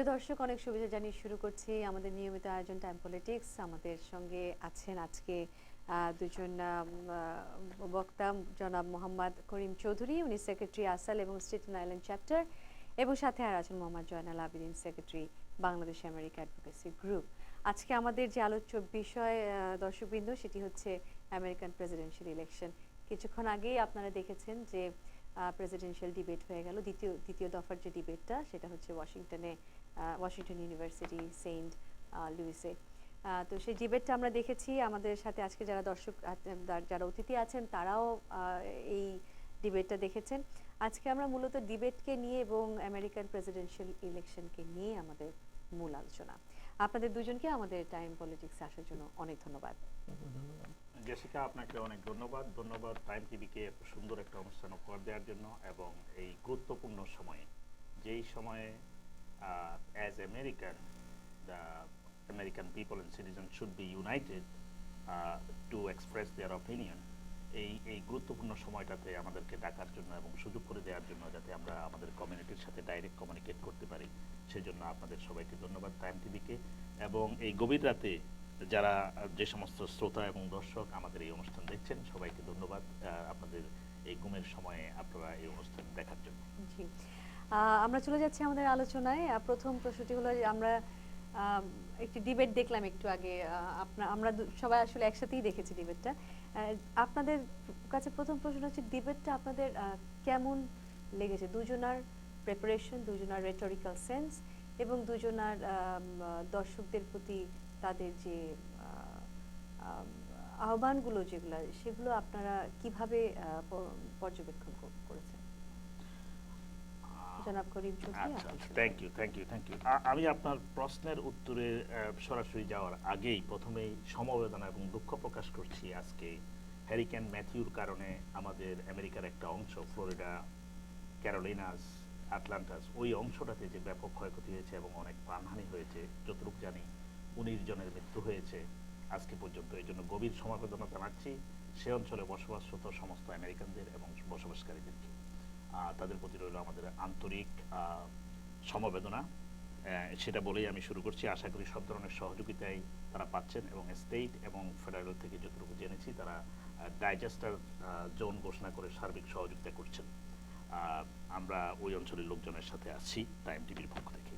প্রিয় দর্শক, অনেক শুভেচ্ছা জানিয়ে শুরু করছি আমাদের নিয়মিত আয়োজন টাইম পলিটিক্স। আমাদের সঙ্গে আছেন আজকে দুজন বক্তা, জনাব মোহাম্মদ করিম চৌধুরী, উনি সেক্রেটারি আসাল এবং স্টেটেন আইল্যান্ড চ্যাপ্টার, এবং সাথে আর আছেন Mohammad Joynal Abedin, secretary Bangladesh America advocacy group. আজকে আমাদের যে আলোচ্য বিষয় দর্শকবৃন্দ, সেটি হচ্ছে আমেরিকান প্রেসিডেন্সিয়াল ইলেকশন। কিছুক্ষণ আগেই আপনারা দেখেছেন যে প্রেসিডেন্সিয়াল ডিবেট হয়ে গেল। দ্বিতীয় দফার যে ডিবেটটা, সেটা হচ্ছে ওয়াশিংটন ইউনিভার্সিটি সেন্ট লুইসে। তো সেই ডিবেটটা আমরা দেখেছি। আমাদের সাথে আজকে যারা দর্শক, যারা অতিথি আছেন, তারাও এই ডিবেটটা দেখেছেন। আজকে আমরা মূলত ডিবেটকে নিয়ে এবং আমেরিকান প্রেসিডেন্সিয়াল ইলেকশনকে নিয়ে আমাদের মূল আলোচনা। আপনাদের দুজনকে আমাদের টাইম পলিটিক্সে আসার জন্য অনেক ধন্যবাদ। জেসিকা, আপনাকে অনেক ধন্যবাদ টাইম টিভিকে এত সুন্দর একটা অনুষ্ঠান উপহার দেওয়ার জন্য, এবং এই গুরুত্বপূর্ণ সময়ে, যেই সময়ে as American, the American people and citizens should be united to express their opinion. এই গুরুত্বপূর্ণ সময়টাতে আমাদেরকে ডাকার জন্য এবং সুযোগ করে দেওয়ার জন্য, যাতে আমরা আমাদের কমিউনিটির সাথে ডাইরেক্ট কমিউনিকেট করতে পারি, সেই জন্য আপনাদের সবাইকে ধন্যবাদ টাইম টিভিকে। এবং এই গভীর রাতে যারা যে সমস্ত শ্রোতা এবং দর্শক আমাদের এই অনুষ্ঠান দেখছেন, সবাইকে ধন্যবাদ আপনাদের এই ঘুমের সময়ে আপনারা এই অনুষ্ঠান দেখার জন্য। জি, আমরা চলে যাচ্ছি আমাদের আলোচনায়। প্রথম প্রশ্নটি হলো যে আমরা একটি ডিবেট দেখলাম একটু আগে। আমরা সবাই আসলে একসাথেই দেখেছি ডিবেটটা। আপনাদের কাছে প্রথম প্রশ্ন হচ্ছে, ডিবেটটা আপনাদের কেমন লেগেছে? দুজনার প্রিপারেশন, দুজনার রেটরিক্যাল সেন্স, এবং দুজনার দর্শকদের প্রতি তাদের যে আহ্বানগুলো, সেগুলো আপনারা কিভাবে পর্যবেক্ষণ করেছেন? জনাব করিম চৌধুরী। Thank you. আমি আপনার প্রশ্নের উত্তরে সরাসরি যাওয়ার আগেই প্রথমেই সমবেদনা এবং দুঃখ প্রকাশ করছি আজকে হ্যারিকেন ম্যাথিউর কারণে আমাদের আমেরিকার একটা অংশ, ফ্লোরিডা, ক্যারোলিনাস, আটলান্টাস, ওই অংশটাতে যে ব্যাপক ক্ষয়ক্ষতি হয়েছে এবং অনেক প্রাণহানি হয়েছে। যতটুকু জানি 19 জনের মৃত্যু হয়েছে আজকে পর্যন্ত। এই জন্য গভীর সমবেদনা জানাচ্ছি সে অঞ্চলে বসবাসরত সমস্ত আমেরিকানদের এবং বসবাসকারীদেরকে। তাদের প্রতি রইল আমাদের আন্তরিক সমবেদনা। সেটা বলেই আমি শুরু করছি। আশা করি সব ধরনের সহযোগিতাই তারা পাচ্ছেন, এবং স্টেট এবং ফেডারেল থেকে যতটুকু জেনেছি, তারা ডাইজাস্টার জোন ঘোষণা করে সার্বিক সহযোগিতা করছেন। আমরা ওই অঞ্চলের লোকজনের সাথে আছি টাইম টিভির পক্ষ থেকে।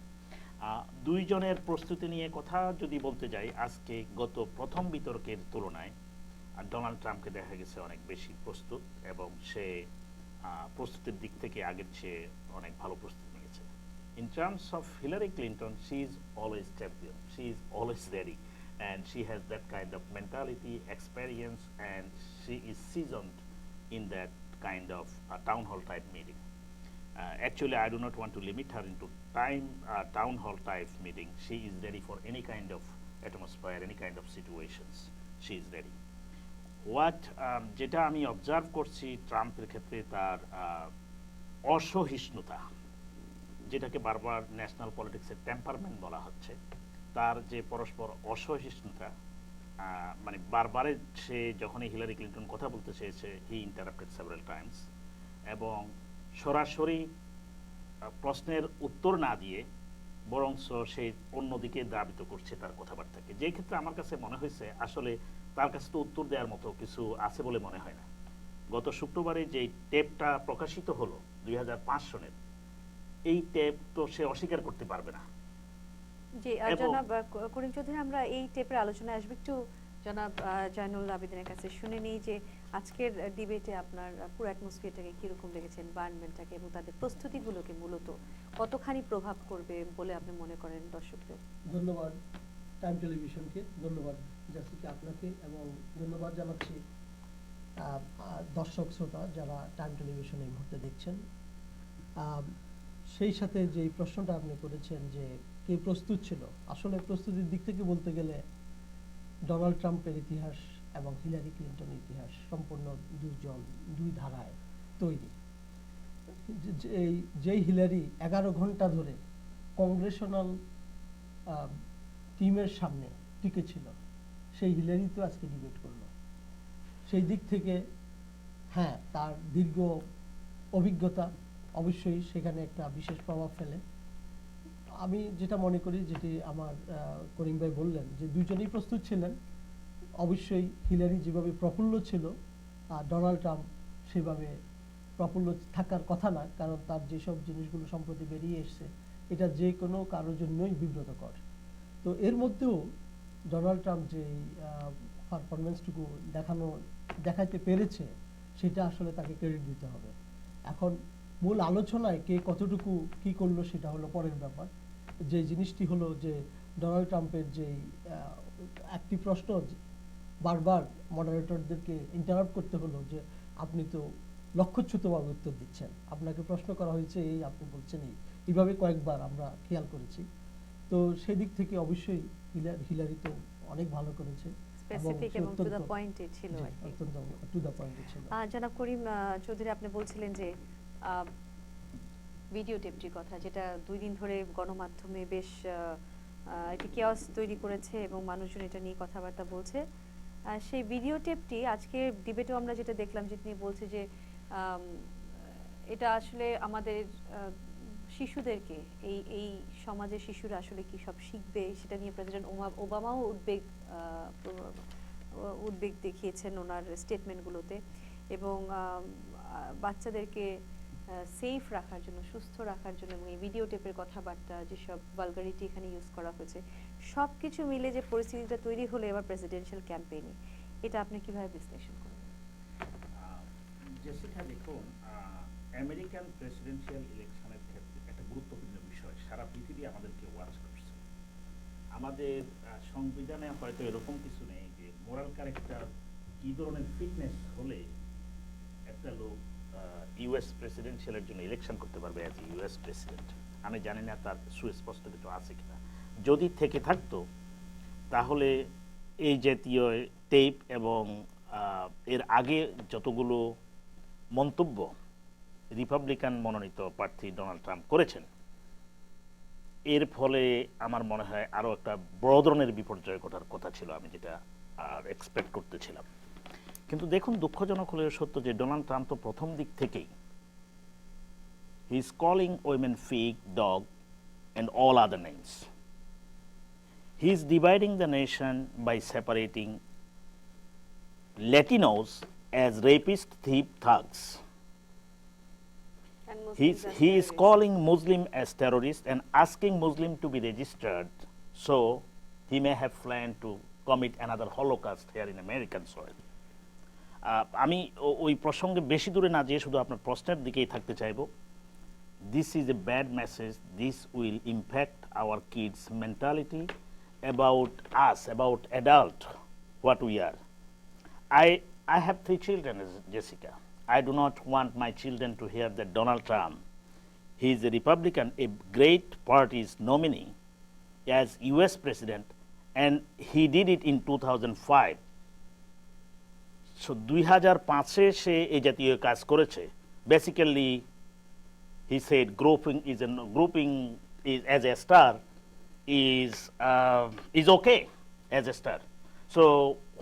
দুইজনের প্রস্তুতি নিয়ে কথা যদি বলতে যাই, আজকে গত প্রথম বিতর্কের তুলনায় ডোনাল্ড ট্রাম্পকে দেখা গেছে অনেক বেশি প্রস্তুত, এবং সে প্রস্তুতির দিক থেকে আগের চেয়ে অনেক ভালো প্রস্তুতি নিয়েছে। In terms of Hillary Clinton, she is always champion. She is always ready, and she has that kind of mentality, experience, and she is seasoned in that kind of town hall type meeting. Actually, I do not want to limit her into town hall type meeting. She is ready for any kind of atmosphere, any kind of situations. She is ready. যেটা আমি observe করছি ট্রাম্পের ক্ষেত্রে, তার অসহিষ্ণুতা, যেটাকে বারবার national পলিটিক্সের temperament বলা হচ্ছে, তার যে পরস্পর অসহিষ্ণুতা, মানে বারবারে সে যখনই হিলারি ক্লিন্টন কথা বলতে চেয়েছে, হি ইন্টারাপ্টেড সেভারাল টাইমস, এবং সরাসরি প্রশ্নের উত্তর না দিয়ে বরঞ্চ সে অন্যদিকে ধাবিত করছে তার কথাবার্তাকে, যে ক্ষেত্রে আমার কাছে মনে হয়েছে আসলে তার কাছে তো উত্তর দেওয়ার মতো কিছু আছে বলে মনে হয় না। গত শুক্রবারে যে টেপটা প্রকাশিত হলো 2005 সনের, এই টেপ তো সে অস্বীকার করতে পারবে না। জি, জনাব করিম চৌধুরী, আমরা এই টেপের আলোচনায় আসবো। একটু জনাব জয়নুল আবেদিনের কাছে শুনে নিই যে আজকের ডিবেটে আপনার পুরো অ্যাটমসফিয়ারটাকে কিরকম দেখেছেন, এনভায়রনমেন্টটাকে, এবং তাদের প্রস্তুতিগুলোকে মূলত কতখানি প্রভাব করবে বলে আপনি মনে করেন দর্শকদের? ধন্যবাদ টাইম টেলিভিশনকে, ধন্যবাদ জাসিকা আপনাকে, এবং ধন্যবাদ জানাচ্ছি দর্শক শ্রোতা যারা টাইম টেলিভিশন এই মুহূর্তে দেখছেন। সেই সাথে যে প্রশ্নটা আপনি করেছেন যে কে প্রস্তুত ছিল, আসলে প্রস্তুতির দিক থেকে বলতে গেলে ডোনাল্ড ট্রাম্পের ইতিহাস এবং হিলারি ক্লিন্টনের ইতিহাস সম্পূর্ণ দুই ধারায় তৈরি। যেই হিলারি 11 ঘন্টা ধরে কংগ্রেশনাল টিমের সামনে টিকে ছিল, সেই হিলারি তো আজকে ডিবেট করলো। সেই দিক থেকে হ্যাঁ, তার দীর্ঘ অভিজ্ঞতা অবশ্যই সেখানে একটা বিশেষ প্রভাব ফেলে। আমি যেটা মনে করি, যেটি আমার করিম ভাই বললেন, যে দুইজনেই প্রস্তুত ছিলেন। অবশ্যই হিলারি যেভাবে প্রফুল্ল ছিল, আর ডোনাল্ড ট্রাম্প সেভাবে প্রফুল্ল থাকার কথা না, কারণ তার যেসব জিনিসগুলো সম্প্রতি বেরিয়ে এসছে এটা যে কোনো কারোর জন্যই বিব্রতকর। তো এর মধ্যেও ডোনাল্ড ট্রাম্প যে পারফরমেন্সটুকু দেখাইতে পেরেছে, সেটা আসলে তাকে ক্রেডিট দিতে হবে। এখন মূল আলোচনায় কে কতটুকু কি করলো সেটা হলো পরের ব্যাপার। যে জিনিসটি হলো যে ডোনাল্ড ট্রাম্পের যেই একটি প্রশ্ন বারবার মডারেটরদেরকে ইন্টারাপ্ট করতে হলো, যে আপনি তো লক্ষ্যচ্যুতভাবে উত্তর দিচ্ছেন, আপনাকে প্রশ্ন করা হয়েছে এই, আপনি বলছেন এই, এইভাবে কয়েকবার আমরা খেয়াল করেছি। তো সেই দিক থেকে অবশ্যই হিলারি তো অনেক ভালো করেছে, স্পেসিফিক এবং টু দ্য পয়েন্টে ছিল আর কি। অত্যন্ত টু দ্য পয়েন্টে ছিল। জনাব করিম চৌধুরী, আপনি বলছিলেন যে ভিডিও টেপটির কথা, যেটা 2 দিন ধরে গণমাধ্যমে বেশ একটি কেওয়াস তৈরি করেছে এবং মানুষজন এটা নিয়ে কথাবার্তা বলছে। সেই ভিডিও টেপটি আজকে ডিবেটেও আমরা যেটা দেখলাম, যে তিনি বলছে যে এটা আসলে আমাদের শিশুদেরকে, এই সমাজের শিশুরা আসলে কি সব শিখবে সেটা নিয়ে প্রেসিডেন্ট ওবামাও উদ্বেগ দেখিয়েছেন ওনার স্টেটমেন্টগুলোতে, এবং বাচ্চাদেরকে সেফ রাখার জন্য, সুস্থ রাখার জন্য, এবং এই ভিডিও টেপের কথাবার্তা, যেসব ভালগারিটি এখানে ইউজ করা হয়েছে, সব কিছু মিলে যে পরিস্থিতিটা তৈরি হলো এবার প্রেসিডেন্সিয়াল ক্যাম্পেইনে, এটা আপনি কিভাবে বিশ্লেষণ করেন? জেসিকা, দেখুন, আমেরিকান প্রেসিডেন্সিয়াল ইলেকশনের ক্ষেত্রে একটা গুরুত্বপূর্ণ বিষয়, সারা পৃথিবী আমাদেরকে ওয়াচ করছে। আমাদের সংবিধানে হয়তো এরকম কিছু নেই যে মোরাল ক্যারেক্টার কি ধরনের ফিটনেস হলে একটা লোক ইউএস প্রেসিডেন্সিয়ালের জন্য ইলেকশন করতে পারবে অ্যাজ ইউএস প্রেসিডেন্ট। আমি জানি না তার সুস্পষ্ট কিছু আছে কিনা। যদি থেকে থাকতো তাহলে এই জাতীয় টেপ এবং এর আগে যতগুলো মন্তব্য রিপাবলিকান মনোনীত প্রার্থী ডোনাল্ড ট্রাম্প করেছেন, এর ফলে আমার মনে হয় আরও একটা বড় ধরনের বিপর্যয় ঘটার কথা ছিল, আমি যেটা এক্সপেক্ট করতেছিলাম। কিন্তু দেখুন, দুঃখজনক হলেও সত্য যে ডোনাল্ড ট্রাম্প তো প্রথম দিক থেকেই he is calling women pig, dog and all other names. He is dividing the nation by separating Latinos as rapist, thief, thugs. He is calling Muslim as terrorists and asking Muslim to be registered, so he may have planned to commit another Holocaust here in American soil. আমি ওই প্রসঙ্গে বেশি দূরে না যেয়ে শুধু আপনার প্রশ্নের দিকেই থাকতে চাইব। This is a bad message. This will impact our kids' mentality about us, about adult, what we are. I have 3 children, Jessica. I do not want my children to hear that Donald Trump, he is a Republican, a great party's nominee as US president, and he did it in 2005. So 2005-এ সে এই জাতীয় কাজ করেছে। Basically, he said grouping is as a star is okay as a star. So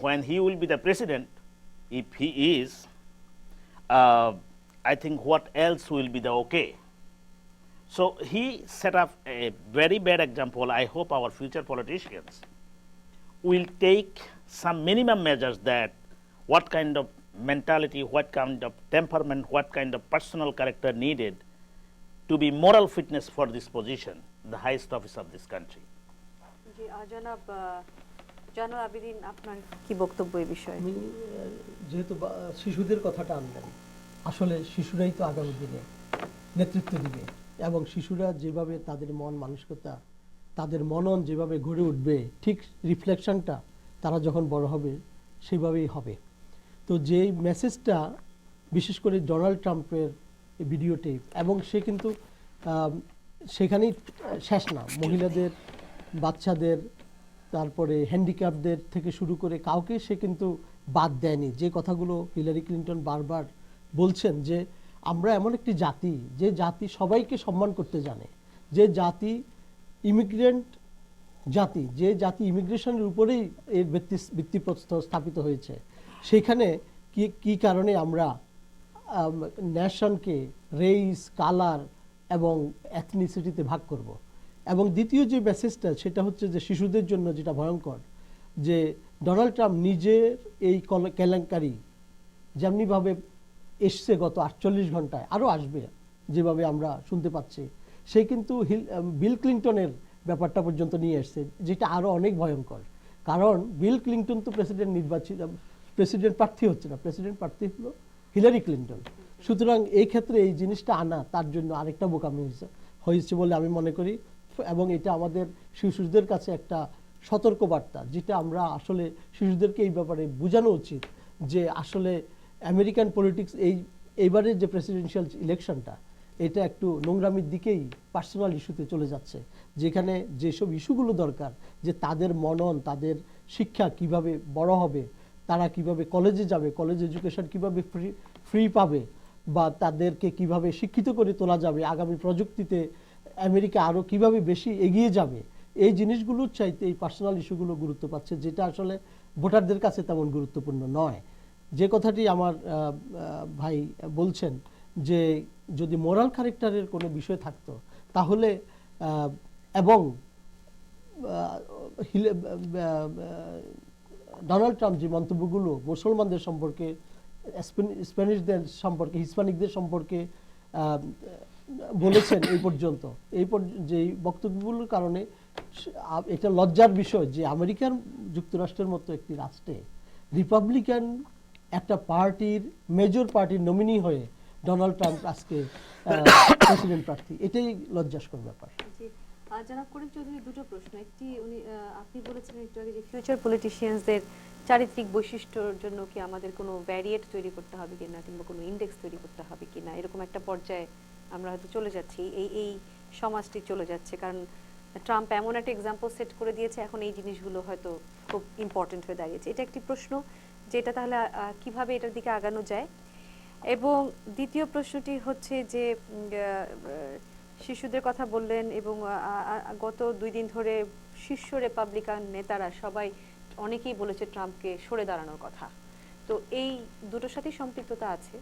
when he will be the president, if he is, I think what else will be the okay? So he set up a very bad example. I hope our future politicians will take some minimum measures that what kind of mentality, what kind of temperament, what kind of personal character needed to be moral fitness for this position, the highest office of this country. জনাব আবিদিন, আপনার কি বক্তব্য এই বিষয়ে? আমি যেহেতু শিশুদের কথাটা আনলেন, আসলে শিশুরাই তো আগামী দিনে নেতৃত্ব দিবে, এবং শিশুরা যেভাবে তাদের মন মানসিকতা, তাদের মনন যেভাবে গড়ে উঠবে, ঠিক রিফ্লেকশনটা তারা যখন বড় হবে সেভাবেই হবে। তো যেই মেসেজটা বিশেষ করে ডোনাল্ড ট্রাম্পের ভিডিও টেপ, এবং সে কিন্তু সেখানেই শেষ না, মহিলাদের, বাচ্চাদের, তারপরে হ্যান্ডিক্যাপদের থেকে শুরু করে কাউকে সে কিন্তু বাদ দেয়নি। যে কথাগুলো হিলারি ক্লিন্টন বারবার বলছেন, যে আমরা এমন একটি জাতি, যে জাতি সবাইকে সম্মান করতে জানে, যে জাতি ইমিগ্রেন্ট জাতি, যে জাতি ইমিগ্রেশনের উপরেই এর ভিত্তিপ্রস্তর স্থাপিত হয়েছে, সেখানে কি কারণে আমরা নেশনকে রেইস, কালার এবং এথনিসিটিতে ভাগ করব? এবং দ্বিতীয় যে মেসেজটা সেটা হচ্ছে যে শিশুদের জন্য যেটা ভয়ঙ্কর, যে ডোনাল্ড ট্রাম্প নিজের এই কেলেঙ্কারি যেমনিভাবে এসছে গত 48 ঘন্টায়, আরও আসবে যেভাবে আমরা শুনতে পাচ্ছি, সে কিন্তু বিল ক্লিন্টনের ব্যাপারটা পর্যন্ত নিয়ে এসছে, যেটা আরও অনেক ভয়ঙ্কর। কারণ বিল ক্লিন্টন তো প্রেসিডেন্ট প্রার্থী হচ্ছে না, প্রেসিডেন্ট প্রার্থী হলো হিলারি ক্লিন্টন। সুতরাং এই ক্ষেত্রে এই জিনিসটা আনা তার জন্য আরেকটা বোকামি হয়েছে বলে আমি মনে করি, এবং এটা আমাদের শিশুদের কাছে একটা সতর্কবার্তা, যেটা আমরা আসলে শিশুদেরকে এই ব্যাপারে বোঝানো উচিত যে আসলে আমেরিকান পলিটিক্স এইবারের যে প্রেসিডেন্সিয়াল ইলেকশনটা, এটা একটু নোংরামির দিকেই পার্সোনাল ইস্যুতে চলে যাচ্ছে, যেখানে যেসব ইস্যুগুলো দরকার, যে তাদের মনন, তাদের শিক্ষা কিভাবে বড় হবে, তারা কিভাবে কলেজে যাবে, কলেজ এডুকেশন কিভাবে ফ্রি পাবে, বা তাদেরকে কিভাবে শিক্ষিত করে তোলা যাবে, আগামী প্রযুক্তিতে আমেরিকা আরও কিভাবে বেশি এগিয়ে যাবে, এই জিনিসগুলোর চাইতে এই পার্সোনাল ইস্যুগুলো গুরুত্ব পাচ্ছে, যেটা আসলে ভোটারদের কাছে তেমন গুরুত্বপূর্ণ নয়। যে কথাটি আমার ভাই বলছেন, যে যদি মোরাল ক্যারেক্টারের কোনো বিষয় থাকতো তাহলে এবং ডোনাল্ড ট্রাম্প যে মন্তব্যগুলো মুসলমানদের সম্পর্কে, স্প্যানিশদের সম্পর্কে, হিসপ্যানিকদের সম্পর্কে বলেছেন এই যে বক্তব্যগুলোর কারণে এটা লজ্জার বিষয় যে আমেরিকার যুক্তরাষ্ট্রের মতো একটি রাষ্ট্রে রিপাবলিকান একটা পার্টির, মেজর পার্টির নমিনি হয়ে ডোনাল্ড ট্রাম্প আজকে প্রেসিডেন্ট প্রার্থী। এটাই লজ্জাস্কর ব্যাপার। জি, জনাব করিম চৌধুরী, দুটো প্রশ্ন। একটি, আপনি বলেছিলেন একটু আগে যে ফিউচার পলিটিশিয়ানসদের চারিত্রিক বৈশিষ্ট্যর জন্য কি আমাদের কোনো ভ্যারিয়েট তৈরি করতে হবে কিনা, কিংবা কোনো ইন্ডেক্স তৈরি করতে হবে কিনা, এরকম একটা পর্যায়ে আমরা হয়তো চলে যাচ্ছি, এই সমাজটি চলে যাচ্ছে। কারণ ট্রাম্প এমন একটা এক্সাম্পল সেট করে দিয়েছে, এখন এই জিনিসগুলো হয়তো খুব ইম্পর্টেন্ট হয়ে দাঁড়িয়েছে। এটা একটি প্রশ্ন, যেটা তাহলে কিভাবে এটার দিকে আগানো যায়। এবং দ্বিতীয় প্রশ্নটি হচ্ছে যে শিশুদের কথা বললেন, এবং গত 2 দিন ধরে শীর্ষ রিপাবলিকান নেতারা সবাই, অনেকেই বলেছে ট্রাম্পকে সরে দাঁড়ানোর কথা। তো এই দুটোর সাথেই সম্পৃক্ততা আছে।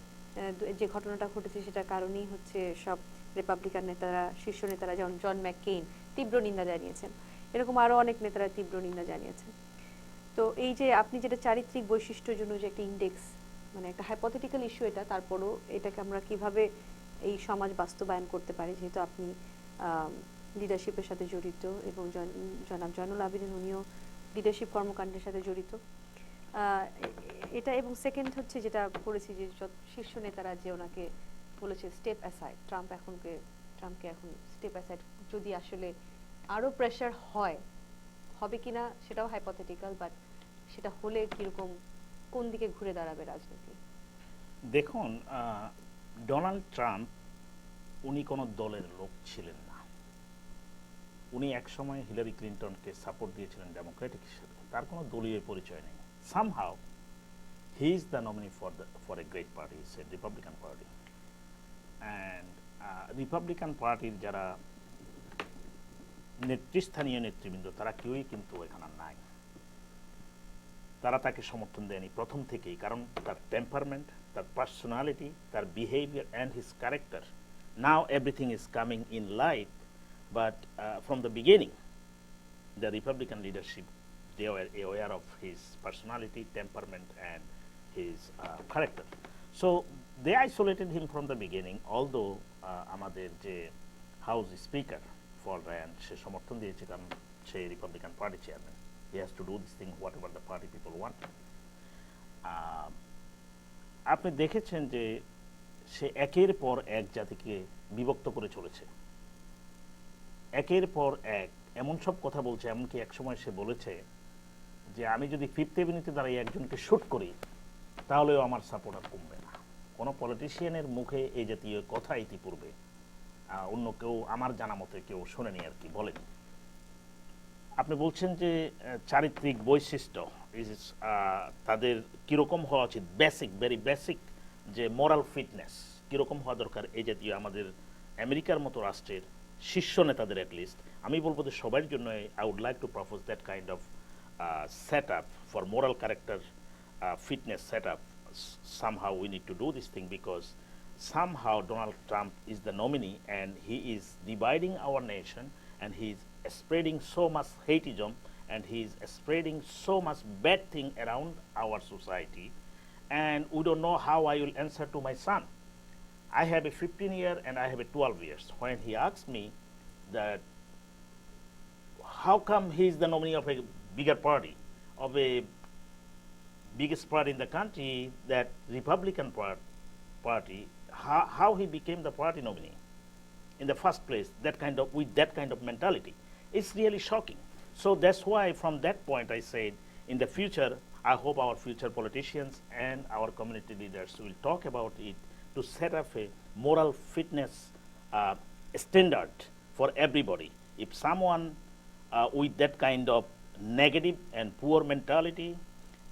যে ঘটনাটা ঘটেছে সেটার কারণেই হচ্ছে সব রিপাবলিকান নেতারা, শীর্ষ নেতারা, যেমন জন ম্যাককেইন তীব্র নিন্দা জানিয়েছেন, এরকম আরও অনেক নেতারা তীব্র নিন্দা জানিয়েছেন। তো এই যে আপনি যেটা চারিত্রিক বৈশিষ্ট্যের জন্য যে একটা ইন্ডেক্স, মানে একটা হাইপোথেটিক্যাল ইস্যু এটা, তারপরও এটাকে আমরা কিভাবে এই সমাজ বাস্তবায়ন করতে পারি, যেহেতু আপনি লিডারশিপের সাথে জড়িত, এবং জনাব জয়নুল আবেদিন উনিও লিডারশিপ কর্মকাণ্ডের সাথে জড়িত, এটা। এবং সেকেন্ড হচ্ছে যেটা পড়েছি যে শীর্ষ নেতারা যে ওনাকে বলেছে স্টেপ অ্যাসাইড, ট্রাম্পকে এখন স্টেপ অ্যাসাইড, যদি আসলে আরও প্রেশার হবে কিনা সেটাও হাইপোথেটিক্যাল, বাট সেটা হলে কিরকম, কোন দিকে ঘুরে দাঁড়াবে রাজনীতি? দেখুন, ডোনাল্ড ট্রাম্প উনি কোনো দলের লোক ছিলেন না। উনি একসময় হিলারি ক্লিন্টনকে সাপোর্ট দিয়েছিলেন ডেমোক্রেটিক হিসেবে, তার কোনো দলীয় পরিচয় নেই। Somehow he is the nominee for a great party, it's a Republican party. And Republican পার্টির যারা নেতৃস্থানীয় নেতৃবৃন্দ, তারা কেউই কিন্তু এখানে নাই। তারা তাকে সমর্থন দেয়নি প্রথম থেকেই, কারণ তার টেম্পারমেন্ট, তার পার্সোনালিটি, তার behaviour and his character. Now everything is coming in light, but from the beginning, the Republican leadership, they were aware of his personality, temperament, and his character. So they isolated him from the beginning, although আমাদের যে house speaker Paul Ryan, সে সমর্থন দিয়েছে, কারণ সে Republican party chairman. He has to do this thing whatever the party people want. আপনি দেখেছেন যে সে একের পর এক জাতিকে বিভক্ত করে চলেছে, একের পর এক এমন সব কথা বলছে। এমনকি এক সময় সে বলেছে যে আমি যদি ফিফথ এভিনিউতে দাঁড়িয়ে একজনকে শুট করি তাহলেও আমার সাপোর্ট আর কমবে না। কোনো পলিটিশিয়ানের মুখে এই জাতীয় কথা ইতিপূর্বে অন্য কেউ, আমার জানা মতে কেউ শোনেনি আর কি, বলেনি। আপনি বলছেন যে চারিত্রিক বৈশিষ্ট্য তাদের কীরকম হওয়া উচিত, বেসিক, ভেরি বেসিক যে মোরাল ফিটনেস কীরকম হওয়া দরকার এই জাতীয় আমাদের আমেরিকার মতো রাষ্ট্রের শীর্ষ নেতাদের অ্যাটলিস্ট। আমি বলবো যে সবার জন্য I would like to propose that kind of set up for moral character fitness setup. Somehow we need to do this thing, because somehow Donald Trump is the nominee and he is dividing our nation and he's spreading so much hateism, and he's spreading so much bad thing around our society, and we don't know how I will answer to my son. I have a 15-year and I have a 12 years. When he asked me that how come he is the nominee of a bigger party, of a biggest party in the country, that Republican party, how he became the party nominee in the first place, that kind of, with that kind of mentality, it's really shocking. So that's why from that point I said, in the future, I hope our future politicians and our community leaders will talk about it to set up a moral fitness standard for everybody. If someone with that kind of negative and poor mentality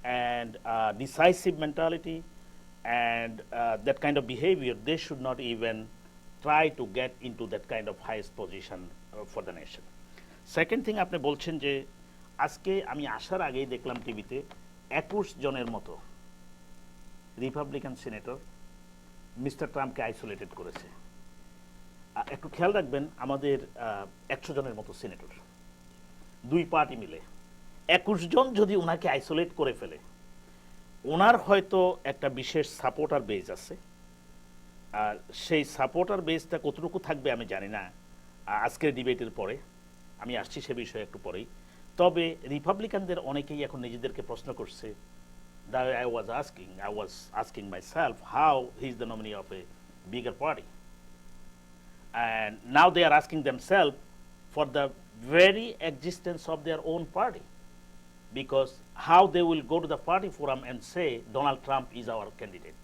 and decisive mentality and that kind of behavior, they should not even try to get into that kind of highest position for the nation. Second thing, আপনি বলছেন যে আজকে আমি আসার আগেই দেখলাম টিভিতে 21 জনের মতো রিপাবলিকান সিনেটর মিস্টার ট্রাম্পকে আইসোলেটেড করেছে। একটু খেয়াল রাখবেন, আমাদের 100 জনের মতো সিনেটর, দুই পার্টি মিলে 21 জন যদি ওনাকে আইসোলেট করে ফেলে, ওনার হয়তো একটা বিশেষ সাপোর্টার বেজ আছে, আর সেই সাপোর্টার বেজটা কতটুকু থাকবে আমি জানি না, আজকের ডিবেটের পরে আমি আসছি সে বিষয়ে একটু পরেই। তবে রিপাবলিকানদের অনেকেই এখন নিজেদেরকে প্রশ্ন করছে, that I was asking myself how he is the nominee of a bigger party, and now they are asking themselves for the very existence of their own party, because how they will go to the party forum and say Donald Trump is our candidate.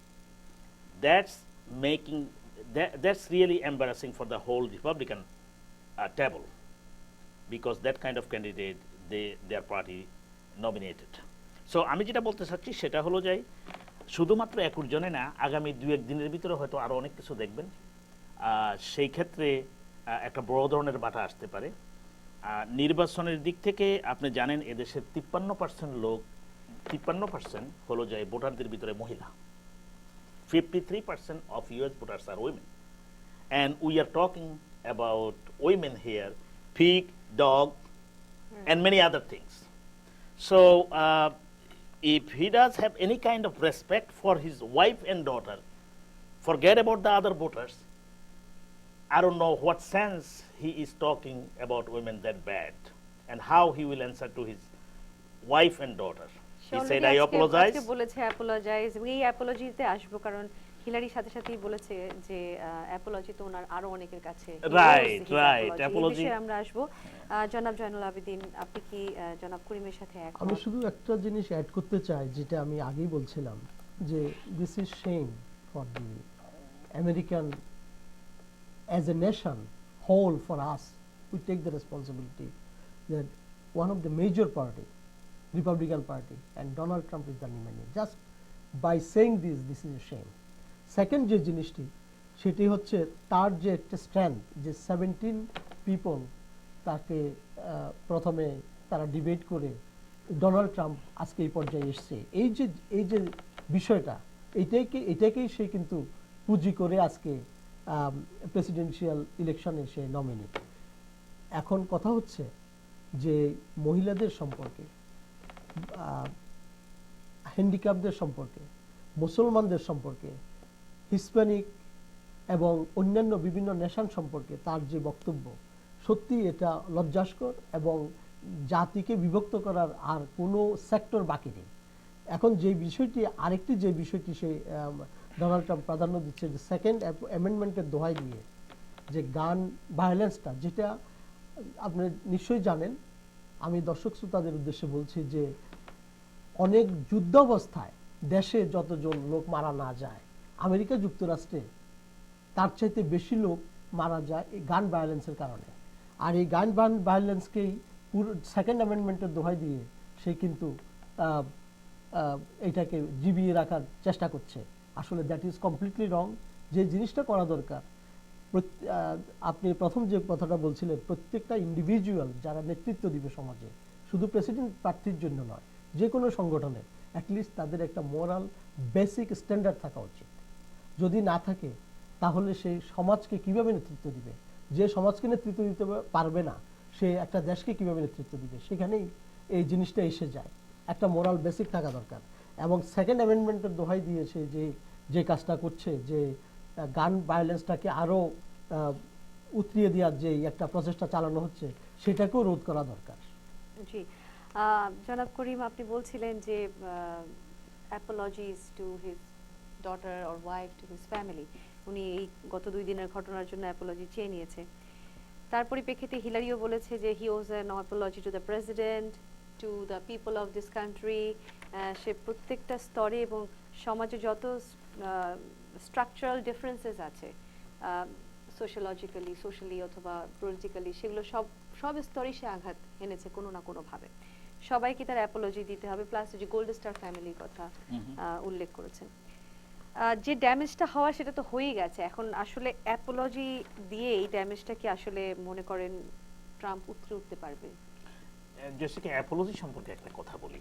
That's really embarrassing for the whole Republican table, because that kind of candidate their party nominated. So আমি যেটা বলতে চাচ্ছি সেটা হলো যে শুধুমাত্র 21 জনে না, আগামী 2-1 দিনের ভিতরে হয়তো আরও অনেক কিছু দেখবেন। সেই ক্ষেত্রে একটা বড় ধরনের বাধা আসতে পারে। নির্বাচনের দিক থেকে আপনি জানেন এদেশের 53% হলো যে ভোটারদের ভিতরে মহিলা। 53% of US voters are women, and we are talking about women here, pig, dog, and many other things. So if he does have any kind of respect for his wife and daughter, forget about the other voters. I don't know what sense he is talking about women that bad, and how he will answer to his wife and daughter. He said, I apologize. আজকে বলেছে apologise, এই অ্যাপোলজিতে আসবো, কারণ হিলারির সাথে সাথেই বলেছে যে Apology তো ওনার আরো অনেকের কাছে। রাইট অ্যাপোলজি আমরা আসবো। জনাব জয়নুল আবেদিন, আপনি কি জনাব করিমের সাথে একমত? আমি শুধু একটা জিনিস অ্যাড করতে চাই, যেটা আমি আগেই বলছিলাম, যে this is shame for the American as a nation whole. For us, we take the responsibility that one of the major party, Republican Party, and Donald Trump is the nominee. Just by saying this is a shame. Second যে জিনিসটি, সেটি হচ্ছে তার যে একটা strength, যে 17 people তাকে প্রথমে তারা ডিবেট করে ডোনাল্ড ট্রাম্প আজকে এই পর্যায়ে এসছে, এই যে বিষয়টা, এটাকেই সে কিন্তু পুঁজি করে আজকে প্রেসিডেন্সিয়াল ইলেকশনে সে নমিনি। এখন কথা হচ্ছে যে মহিলাদের সম্পর্কে, হ্যান্ডিক্যাপদের সম্পর্কে, মুসলমানদের সম্পর্কে, হিসপ্যানিক এবং অন্যান্য বিভিন্ন নেশন সম্পর্কে তার যে বক্তব্য, সত্যি এটা লজ্জাস্কর, এবং জাতিকে বিভক্ত করার আর কোনো সেক্টর বাকি নেই। এখন যে বিষয়টি, আরেকটি যে বিষয়টি সে ডোনাল্ড ট্রাম্প প্রাধান্য দিচ্ছে, যে সেকেন্ড অ্যামেন্ডমেন্টের দোহাই দিয়ে যে গান ভায়োলেন্সটা, যেটা আপনি নিশ্চয়ই জানেন, আমি দর্শক শ্রোতাদের উদ্দেশ্যে বলছি যে অনেক যুদ্ধাবস্থায় দেশে যতজন লোক মারা না যায়, আমেরিকা যুক্তরাষ্ট্রে তার চাইতে বেশি লোক মারা যায় এই গান ভায়োলেন্সের কারণে। আর এই গান ভায়োলেন্সকেই পুরো সেকেন্ড অ্যামেন্ডমেন্টের দোহাই দিয়ে সে কিন্তু এটাকে জিবিয়ে রাখার চেষ্টা করছে। আসলে দ্যাট ইজ কমপ্লিটলি রং। যে জিনিসটা করা দরকার, আপনি প্রথম যে কথাটা বলছিলেন, প্রত্যেকটা ইন্ডিভিজুয়াল যারা নেতৃত্ব দিবে সমাজে, শুধু প্রেসিডেন্ট প্রার্থীর জন্য নয়, যে কোনো সংগঠনে অ্যাটলিস্ট তাদের একটা মোরাল বেসিক স্ট্যান্ডার্ড থাকা উচিত। যদি না থাকে তাহলে সেই সমাজকে কিভাবে নেতৃত্ব দিবে? যে সমাজকে নেতৃত্ব দিতে পারবে না, সে একটা দেশকে কিভাবে নেতৃত্ব দিবে, সেখানেই এই জিনিসটা এসে যায়। একটা মোরাল বেসিক থাকা দরকার। এবং সেকেন্ড অ্যামেন্ডমেন্টের দোহাই দিয়েছে যে যে কাজটা করছে, যে গান ভায়োলেন্সটাকে আরও উতরিয়ে দেওয়ার যে একটা প্রচেষ্টা চালানো হচ্ছে, সেটাকেও রোধ করা দরকার। জি, জনাব করিম, আপনি বলছিলেন যে apologies to his daughter or wife, to his family, উনি এই গত 2 দিনের ঘটনার জন্য অ্যাপোলজি চেয়ে নিয়েছে। তার পরিপ্রেক্ষিতে হিলারিও বলেছে যে he owes an apology to the president, to the people of this country. সে প্রত্যেকটা স্তরে এবং সমাজে যত স্ট্রাকচারাল ডিফারেন্সেস আছে, সোশ্যালি অথবা পলিটিক্যালি, সেগুলো সব সব স্তরেই সে আঘাত এনেছে কোনো না কোনোভাবে। সবাইকে তার অ্যাপোলজি দিতে হবে, প্লাস যে গোল্ড স্টার ফ্যামিলির কথা উল্লেখ করেছেন। যে ড্যামেজটা হওয়া সেটা তো হয়েই গেছে, এখন আসলে অ্যাপোলজি দিয়ে এই ড্যামেজটা কি আসলে মনে করেন ট্রাম্প উতরে উঠতে পারবে? জেসিকা, অ্যাপোলজি সম্পর্কে একটা কথা বলি।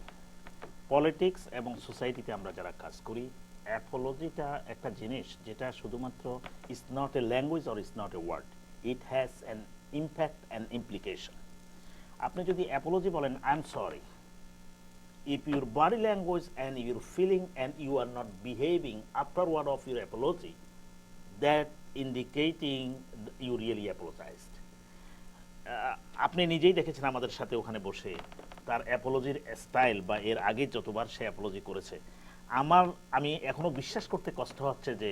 পলিটিক্স এবং সোসাইটিতে আমরা যারা কাজ করি, অ্যাপোলজিটা একটা জিনিস যেটা শুধুমাত্র is not a language or is not a word, it has an impact and implication. আপনি যদি অ্যাপোলজি বলেন I am sorry, if your body language and your feeling and you are not behaving afterward of your apology, that indicating you really apologized. আপনি নিজেই দেখেছেন আমাদের সাথে ওখানে বসে তার অ্যাপোলজির স্টাইল বা এর আগে যতবার সে অ্যাপোলজি করেছে, আমি এখনো বিশ্বাস করতে কষ্ট হচ্ছে যে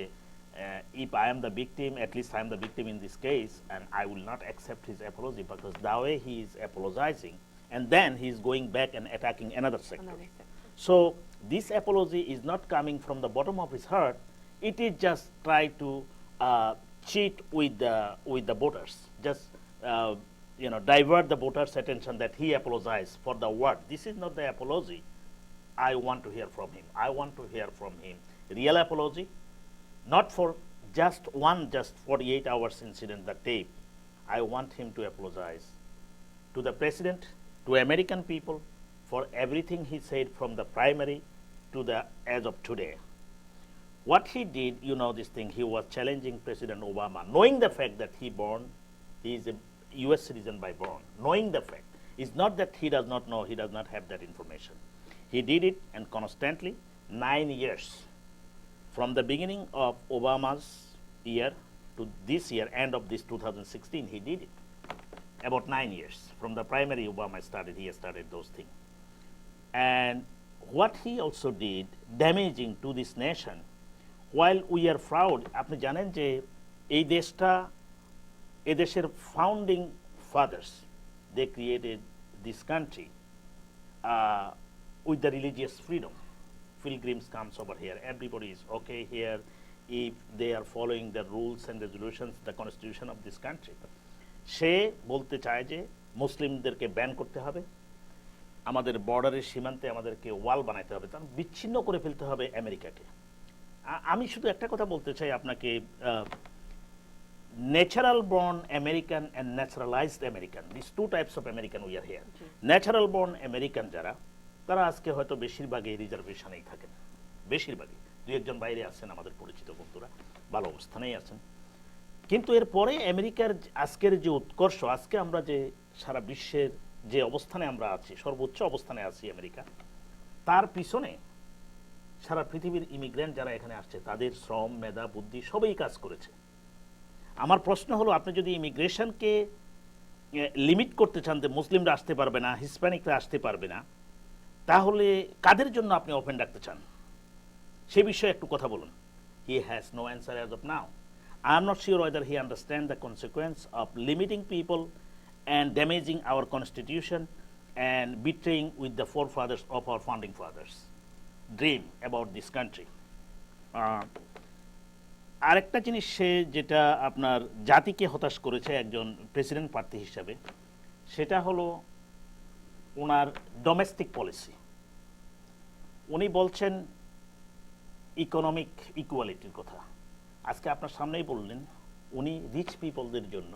if I am the victim, at least I am the victim in this case, and I will not accept his apology because the way he is apologizing and then he is going back and attacking another sector. So this apology is not coming from the bottom of his heart. It is just try to cheat with the voters, just divert the voters' attention that he apologized for the word. This is not the apology I want to hear from him. I want to hear from him real apology, not for just 48 hours incident, the tape. I want him to apologize to the president, to American people, for everything he said from the primary to the as of today. What he did, this thing, he was challenging President Obama, knowing the fact that he is a US citizen by born, knowing the fact. It's not that he does not know, he does not have that information. He did it, and constantly, 9 years. From the beginning of Obama's year to this year, end of this 2016, he did it. About 9 years. From the primary Obama started, he started those things. And what he also did, damaging to this nation, while we are proud, আপনি জানেন যে এই দেশের founding fathers, they created this country with the religious freedom. Pilgrims comes over here, everybody is okay here if they are following the rules and resolutions, the constitution of this country. সে বলতে চায় যে মুসলিমদেরকে ban করতে হবে, আমাদের বর্ডারের সীমান্তে আমাদেরকে ওয়াল বানাইতে হবে, তার বিচ্ছিন্ন করে ফেলতে হবে আমেরিকাকে। আমি শুধু একটা কথা বলতে চাই আপনাকে, natural born American and naturalized American, these two types of American we are here. Natural born American যারা, তারা আজকে হয়তো বেশিরভাগই রিজার্ভেশনেই থাকেন, বেশিরভাগই, 2-1 বাইরে আছেন আমাদের পরিচিত বন্ধুরা, ভালো অবস্থানেই আছেন। কিন্তু এরপরে আমেরিকার আজকের যে উৎকর্ষ, আজকে আমরা যে সারা বিশ্বের যে অবস্থানে আমরা আছি, সর্বোচ্চ অবস্থানে আছি আমেরিকা, তার পিছনে সারা পৃথিবীর ইমিগ্রেন্ট যারা এখানে আসছে তাদের শ্রম, মেধা, বুদ্ধি সবই কাজ করেছে। আমার প্রশ্ন হলো, আপনি যদি ইমিগ্রেশনকে লিমিট করতে চান যে মুসলিমরা আসতে পারবে না, হিসপ্যানিকরা আসতে পারবে না, তাহলে কাদের জন্য আপনি ওপেন রাখতে চান সে বিষয়ে একটু কথা বলুন। He has no answer as of now. I am not sure whether he understands the consequence of limiting people and damaging our constitution and betraying with the forefathers of our founding fathers dream about this country. আরেকটা জিনিস সে যেটা আপনার জাতিকে হতাশ করেছে একজন president প্রার্থী হিসাবে, সেটা হলো ওনার ডোমেস্টিক পলিসি। উনি বলছেন ইকোনমিক ইকুয়ালিটির কথা, আজকে আপনার সামনেই বললেন উনি রিচ পিপলদের জন্য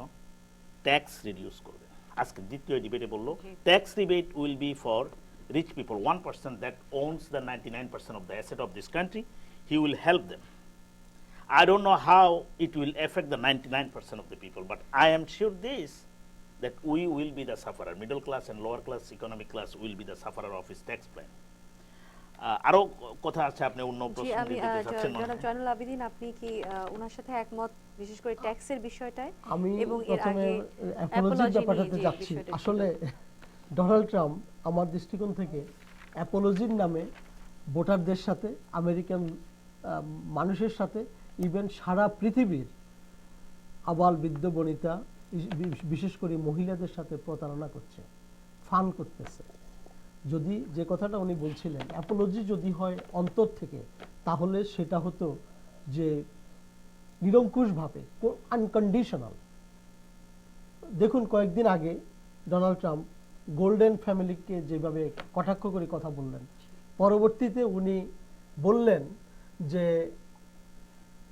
ট্যাক্স রিডিউস করবেন। আজকে দ্বিতীয় ডিবেটে বললো tax rebate will be for rich people, 1% that owns the 99% of the asset of this country, he will help them. I don't know how it will affect the 99% of the people, but I am sure this, that we will be the sufferer, middle class and lower class economic class will be the sufferer of his tax plan. আরো কথা আছে, আপনি অন্য জি প্রশ্ন আমি দিতে চাচ্ছেন মনে জনাব হয়? জয়নুল আবেদিন, আপনি কি ওনার সাথে একমত, বিশেষ করে ট্যাক্সের বিষয়টায় আমি এবং এর প্রথমে আগে অ্যাপোলজির apology ব্যাপারটাতে নিয়ে যে যাচ্ছি। বিষয়টা ছিল। আসলে ডোনাল্ড ট্রাম্প আমার দৃষ্টিকোণ থেকে অ্যাপোলজির নামে ভোটারদের সাথে, আমেরিকান মানুষের সাথে, ইভেন সারা পৃথিবীর আবাল বৃদ্ধ বনিতা, বিশেষ করে মহিলাদের সাথে প্রতারণা করছে, ফান করতেছে। যদি যে কথাটা উনি বলছিলেন, অ্যাপোলজি যদি হয় অন্তর থেকে, তাহলে সেটা হতো যে নিরঙ্কুশভাবে, আনকন্ডিশনাল। দেখুন কয়েকদিন আগে ডোনাল্ড ট্রাম্প গোল্ডেন ফ্যামিলিকে যেভাবে কটাক্ষ করে কথা বললেন, পরবর্তীতে উনি বললেন যে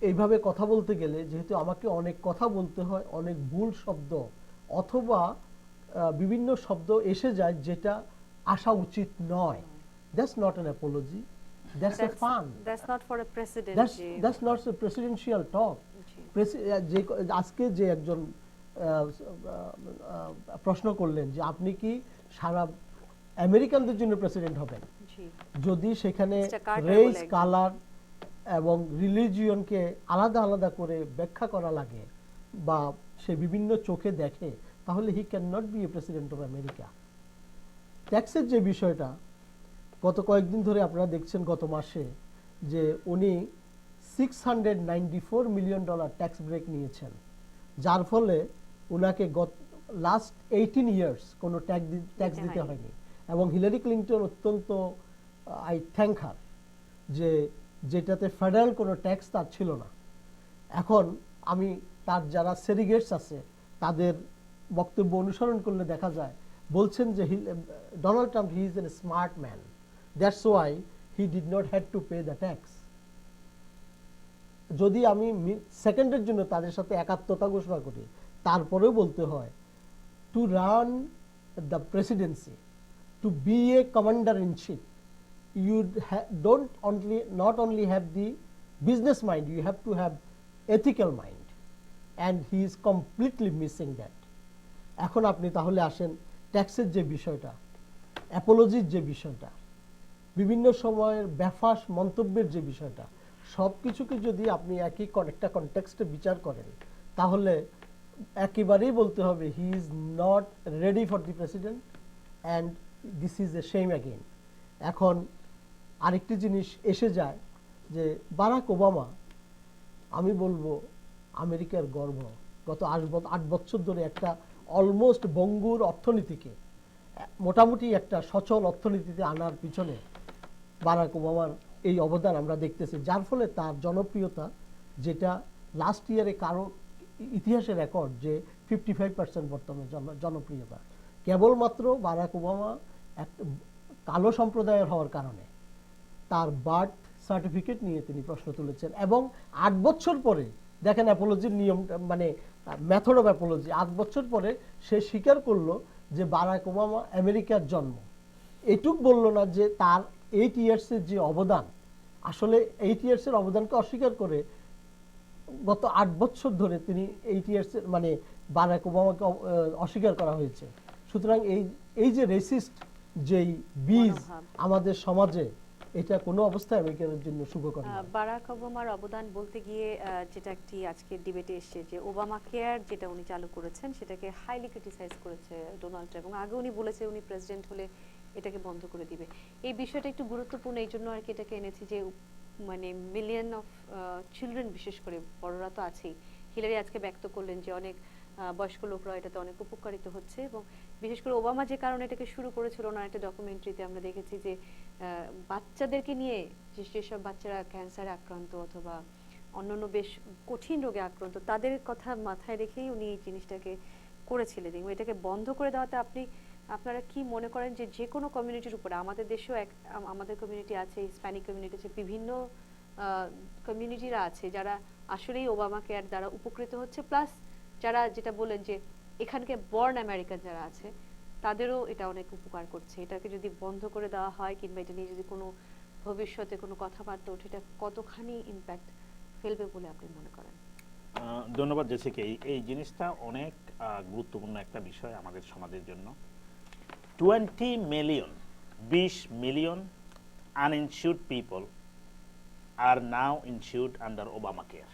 এইভাবে কথা বলতে গেলে যেহেতু আমাকে অনেক কথা বলতে হয়, অনেক ভুল শব্দ অথবা বিভিন্ন শব্দ এসে যায় যেটা আসা উচিত নয়। That's not an apology, that's a fun, that's not for a president. That's not a presidential talk. যে আজকে যে একজন প্রশ্ন করলেন যে আপনি কি সারা আমেরিকানদের জন্য প্রেসিডেন্ট হবেন, যদি সেখানে রেস, কালার এবং রিলিজিয়নকে আলাদা আলাদা করে ব্যাখ্যা করা লাগে বা সে বিভিন্ন চোখে দেখে, তাহলে he can not be a president of America. ট্যাক্সের যে বিষয়টা, গত কয়েকদিন ধরে আপনারা দেখছেন, গত মাসে যে উনি $694 মিলিয়ন ট্যাক্স ব্রেক নিয়েছেন, যার ফলে ওনাকে লাস্ট 18 ইয়ার্স কোনো ট্যাক্স দিতে হয়নি। এবং হিলারি ক্লিন্টন অত্যন্ত আই থ্যাংক হার যে যেটাতে ফেডারেল কোনো ট্যাক্স তার ছিল না। এখন আমি তার যারা সেরিগেটস আছে তাদের বক্তব্য অনুসরণ করলে দেখা যায়, বলছেন যে Donald Trump he is a smart man, that's why he did not had to pay the tax. যদি আমি সেকেন্ডের জন্য তাদের সাথে একাত্মতা ঘোষণা করি, তারপরেও বলতে হয় to run the presidency, to be a commander in chief, you don't not only have the business mind, you have to have ethical mind, and he is completely missing that. এখন আপনি তাহলে আসেন ট্যাক্সের যে বিষয়টা, অ্যাপোলজির যে বিষয়টা, বিভিন্ন সময়ের ব্যাফাস মন্তব্যের যে বিষয়টা, সব কিছুকে যদি আপনি একটা কনটেক্সটে বিচার করেন, তাহলে একেবারেই বলতে হবে he is not ready for the president, and this is a shame again. এখন আরেকটি জিনিস এসে যায় যে বারাক ওবামা, আমি বলবো আমেরিকার গর্ব, গত 8 বছর ধরে একটা অলমোস্ট বঙ্গুর অর্থনীতিকে মোটামুটি একটা সচল অর্থনীতিতে আনার পিছনে বারাক ওবামার এই অবদান আমরা দেখতেছি, যার ফলে তার জনপ্রিয়তা, যেটা লাস্ট ইয়ারে কারো ইতিহাসের রেকর্ড যে 55% বর্তমানে জনপ্রিয়তা, কেবলমাত্র বারাক ওবামা একটা কালো সম্প্রদায়ের হওয়ার কারণে তার বার্থ সার্টিফিকেট নিয়ে তিনি প্রশ্ন তুলেছেন। এবং 8 বছর পরে দেখেন অ্যাপোলজির নিয়ম, মানে মেথড অফ অ্যাপোলজি, 8 বছর পরে সে স্বীকার করলো যে বারাক ওবামা আমেরিকার জন্ম। এটুক বলল না যে তার 8 ইয়ার্সের যে অবদান, আসলে 8 ইয়ার্সের অবদানকে অস্বীকার করে গত 8 বছর ধরে তিনি 8 ইয়ার্সের মানে বারাক ওবামাকে অস্বীকার করা হয়েছে। সুতরাং এই যে রেসিস্ট যেই বীজ আমাদের সমাজে, এটা কোনো অবস্থায় আমেরিকার জন্য শুভকর নয়। বারাক ওবামার অবদান বলতে গিয়ে যেটা একটি আজকের ডিবেটে এসেছে যে ওবামা কেয়ার যেটা উনি চালু করেছেন, সেটাকে হাইলি ক্রিটিসাইজ করেছে ডোনাল্ড ট্রাম্প, এবং আগে উনি বলেছে উনি প্রেসিডেন্ট হলে এটাকে বন্ধ করে দিবে। এই বিষয়টা একটু গুরুত্বপূর্ণ, এই জন্য আর কি এটাকে এনেছি যে মানে মিলিয়ন অফ চিলড্রেন, বিশেষ করে বড়রা তো আছেই। হিলারি আজকে ব্যক্ত করলেন যে অনেক বয়স্ক লোকরা এটাতে অনেক উপকারিত হচ্ছে, এবং বিশেষ করে ওবামা যে কারণে এটাকে শুরু করেছিল, ওনার একটা ডকুমেন্টারিতে আমরা দেখেছি যে বাচ্চাদেরকে নিয়ে, যেসব বাচ্চারা ক্যান্সারে আক্রান্ত অথবা অন্যান্য বেশ কঠিন রোগে আক্রান্ত, তাদের কথা মাথায় রেখেই উনি এই জিনিসটাকে করেছিলেন। এবং এটাকে বন্ধ করে দেওয়াতে আপনারা কি মনে করেন যে কোনো কমিউনিটির উপরে, আমাদের দেশেও আমাদের কমিউনিটি আছে, হিসপ্যানিক কমিউনিটি আছে, বিভিন্ন কমিউনিটিরা আছে যারা আসলেই ওবামা কেয়ার দ্বারা উপকৃত হচ্ছে, প্লাস যারা যেটা বলেন যে এখানকে বর্ন আমেরিকান যারা আছে তাদেরও এটা অনেক উপকার করছে। এটাকে যদি বন্ধ করে দেওয়া হয় কিংবা এটা নিয়ে যদি কোনো ভবিষ্যতে কোনো কথাবার্তা ওঠে, এটা কতখানি ইম্প্যাক্ট ফেলবে বলে আপনি মনে করেন? ধন্যবাদ জেসিকে। এই জিনিসটা অনেক গুরুত্বপূর্ণ একটা বিষয় আমাদের সমাজের জন্য। 20 million uninsured people are now insured under Obamacare.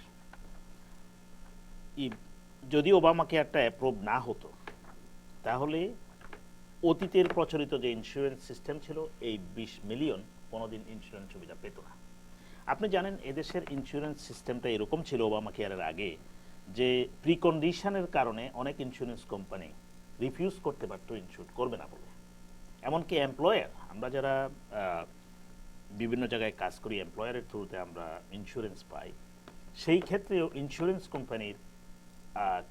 যদি ওবামা কেয়ারটা অ্যাপ্রুভ না হতো তাহলে অতীতের প্রচলিত যে ইন্স্যুরেন্স সিস্টেম ছিল এই 20 মিলিয়ন কোনোদিন ইন্স্যুরেন্স সুবিধা পেত না। আপনি জানেন এদেশের ইন্স্যুরেন্স সিস্টেমটা এরকম ছিল ওবামা কেয়ারের আগে, যে প্রিকন্ডিশনের কারণে অনেক ইন্স্যুরেন্স কোম্পানি রিফিউজ করতে পারতো ইনস্যুর করবে না বলে। এমনকি এমপ্লয়ার, আমরা যারা বিভিন্ন জায়গায় কাজ করি, এমপ্লয়ারের থ্রুতে আমরা ইন্স্যুরেন্স পাই, সেই ক্ষেত্রেও ইন্স্যুরেন্স কোম্পানির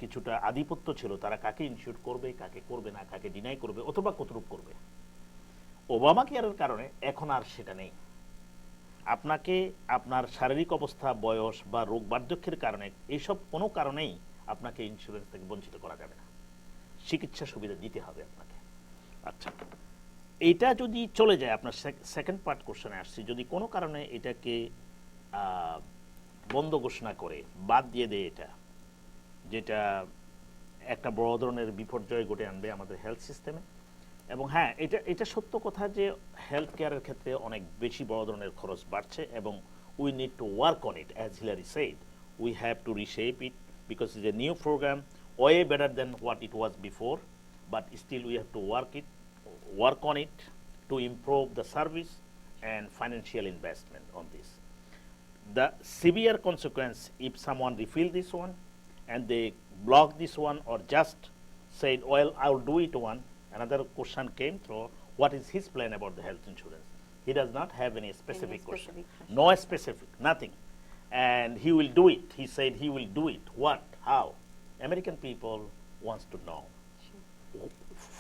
কিছুটা আধিপত্য ছিল, তারা কাকে ইনস্যুর করবে, কাকে করবে না, কাকে ডিনাই করবে অথবা কতটুক করবে। ওবামা কেয়ারের কারণে এখন আর সেটা নেই। আপনাকে আপনার শারীরিক অবস্থা, বয়স বা রোগ বার্ধক্যের কারণে, এইসব কোনো কারণেই আপনাকে ইন্স্যুরেন্স থেকে বঞ্চিত করা যাবে না, চিকিৎসা সুবিধা দিতে হবে আপনাকে। আচ্ছা, এইটা যদি চলে যায়, আপনার সেকেন্ড পার্ট কোশ্চেনে আসছি, যদি কোনো কারণে এটাকে বন্ধ ঘোষণা করে বাদ দিয়ে দেয়, যেটা একটা বড় ধরনের বিপর্যয় ঘটে আনবে আমাদের হেলথ সিস্টেমে। এবং হ্যাঁ, এটা সত্য কথা যে হেলথ কেয়ারের ক্ষেত্রে অনেক বেশি বড় ধরনের খরচ বাড়ছে এবং we need to work on it, as Hillary said, we have to reshape it because it's a new programme, way better than what it was before, but still we have to work on it to improve the service and financial investment on this. The severe consequence if someone refill this one and they block this one or just said, well, I'll do it one. Another question came through, what is his plan about the health insurance? He does not have any specific question. No specific, nothing. And he will do it. He said he will do it. What? How? American people wants to know.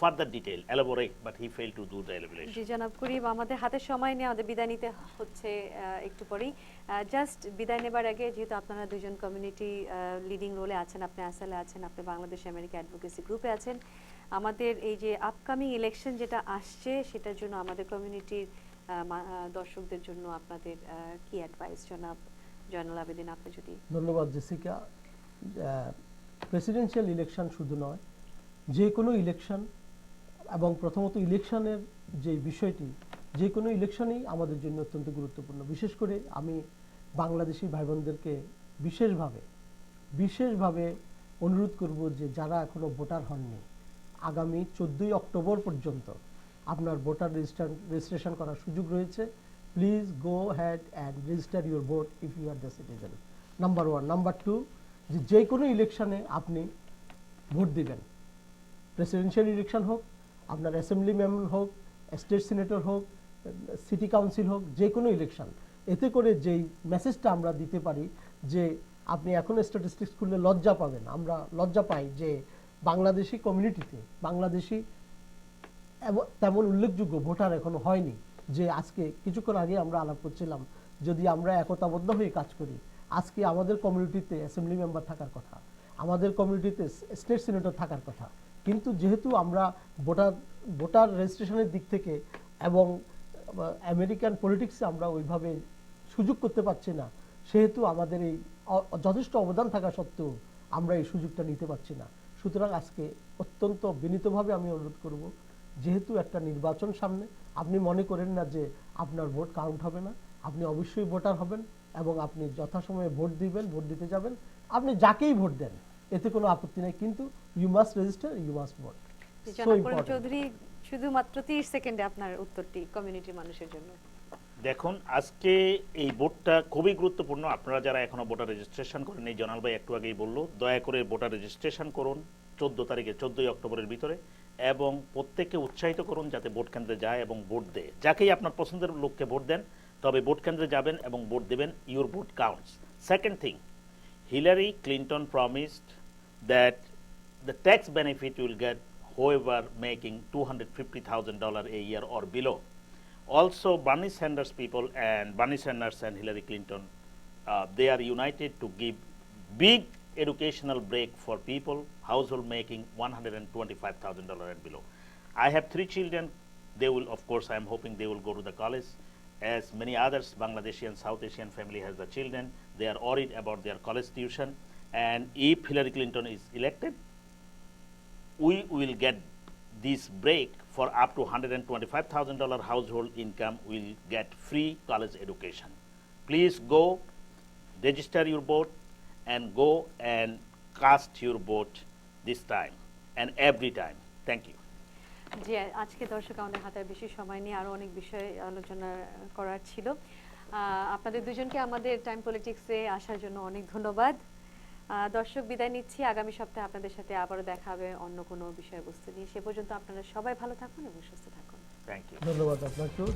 Further detail, elaborate, but he failed to do the elaboration. জি জনাব করিম, আমাদের হাতে সময় নিয়ে আমাদের বিদায় নিতে হচ্ছে একটু পরেই। জাস্ট বিদায় নেবার আগে, যেহেতু আপনারা দুজন কমিউনিটি লিডিং রোলে আছেন, আপনি আসলে আছেন, আপনি বাংলাদেশ আমেরিকা অ্যাডভোকেসি গ্রুপে আছেন, আমাদের এই যে আপকামিং ইলেকশন যেটা আসছে সেটার জন্য আমাদের কমিউনিটির দর্শকদের জন্য আপনাদের কি অ্যাডভাইস জনাব জয়নুল আবেদিন, আপনি যদি। ধন্যবাদ জেসিকা। প্রেসিডেন্সিয়াল ইলেকশন শুধু নয়, যে কোনো ইলেকশন, এবং প্রথমত ইলেকশনের যে বিষয়টি, যে কোনো ইলেকশনই আমাদের জন্য অত্যন্ত গুরুত্বপূর্ণ। বিশেষ করে আমি বাংলাদেশি ভাই বোনদেরকে বিশেষভাবে অনুরোধ করব যে যারা এখনো ভোটার হননি, আগামী 14ই অক্টোবর পর্যন্ত আপনার ভোটার রেজিস্ট্রেশন করার সুযোগ রয়েছে। Please go ahead and register your vote if you are the citizen, number 1। Number 2, যে কোনো ইলেকশনে আপনি ভোট দিবেন, প্রেসিডেন্সিয়াল ইলেকশন হোক, আপনার অ্যাসেম্বলি মেম্বার হোক, স্টেট সিনেটর হোক, সিটি কাউন্সিল হোক, যে কোনো ইলেকশন, এতে করে যেই মেসেজটা আমরা দিতে পারি যে আপনি এখন স্ট্যাটিস্টিক্স খুললে লজ্জা পাবেন, আমরা লজ্জা পাই যে বাংলাদেশি কমিউনিটিতে বাংলাদেশি তেমন উল্লেখযোগ্য ভোটার এখনো হয়নি। যে আজকে কিছুক্ষণ আগে আমরা আলাপ করছিলাম, যদি আমরা একতাবদ্ধ হয়ে কাজ করি, আজকে আমাদের কমিউনিটিতে অ্যাসেম্বলি মেম্বার থাকার কথা, আমাদের কমিউনিটিতে স্টেট সিনেটর থাকার কথা, কিন্তু যেহেতু আমরা ভোটার রেজিস্ট্রেশনের দিক থেকে এবং আমেরিকান পলিটিক্সে আমরা ওইভাবে সুযোগ করতে পারছি না, সেহেতু আমাদের এই যথেষ্ট অবদান থাকা সত্ত্বেও আমরা এই সুযোগটা নিতে পারছি না। সুতরাং আজকে অত্যন্ত বিনীতভাবে আমি অনুরোধ করব, যেহেতু একটা নির্বাচন সামনে, আপনি মনে করেন না যে আপনার ভোট কাউন্ট হবে না, আপনি অবশ্যই ভোটার হবেন এবং আপনি যথাসময়ে ভোট দিবেন, ভোট দিতে যাবেন, আপনি যাকেই ভোট দেন এতে কোনো আপত্তি নেই, কিন্তু you must register, you must vote. Chowdhury, শুধুমাত্র 30 সেকেন্ডে আপনার উত্তরটি কমিউনিটির মানুষের জন্য। দেখুন, আজকে এই ভোটটা খুবই গুরুত্বপূর্ণ। আপনারা যারা এখনো ভোটার রেজিস্ট্রেশন করেন, এই জনাল ভাই একটু আগেই বললো, দয়া করে ভোটার রেজিস্ট্রেশন করুন 14 অক্টোবরের ভিতরে, এবং প্রত্যেককে উৎসাহিত করুন যাতে ভোট কেন্দ্রে যায় এবং ভোট দেয়। যাকেই আপনার পছন্দের লোককে ভোট দেন, তবে ভোট কেন্দ্রে যাবেন এবং ভোট দেবেন, your vote counts. Second thing, Hillary Clinton promised that the tax benefit you will get whoever making $250,000 a year or below. Also, Bernie Sanders people and Bernie Sanders and Hillary Clinton, they are united to give big educational break for people, household making $125,000 and below. I have 3 children. They will, of course, I am hoping they will go to the college. As many others, Bangladeshi and South Asian family has the children. They are worried about their college tuition. and if Hillary Clinton is elected, we will get this break for up to $125,000 household income will get free college education. Please go register your vote and go and cast your vote this time and every time. Thank you. জি, আজকে দর্শক আমাদের হাতে বেশি সময় নিয়ে আরো অনেক বিষয় আলোচনা করার ছিল। আপনাদের দুজনকে আমাদের টাইম পলিটিক্সে আসার জন্য অনেক ধন্যবাদ। দর্শক বিদায় নিচ্ছি, আগামী সপ্তাহে আপনাদের সাথে আবারও দেখা হবে অন্য কোনো বিষয়বস্তু নিয়ে। সে পর্যন্ত আপনারা সবাই ভালো থাকুন এবং সুস্থ থাকুন। Thank you. ধন্যবাদ আপনাকেও।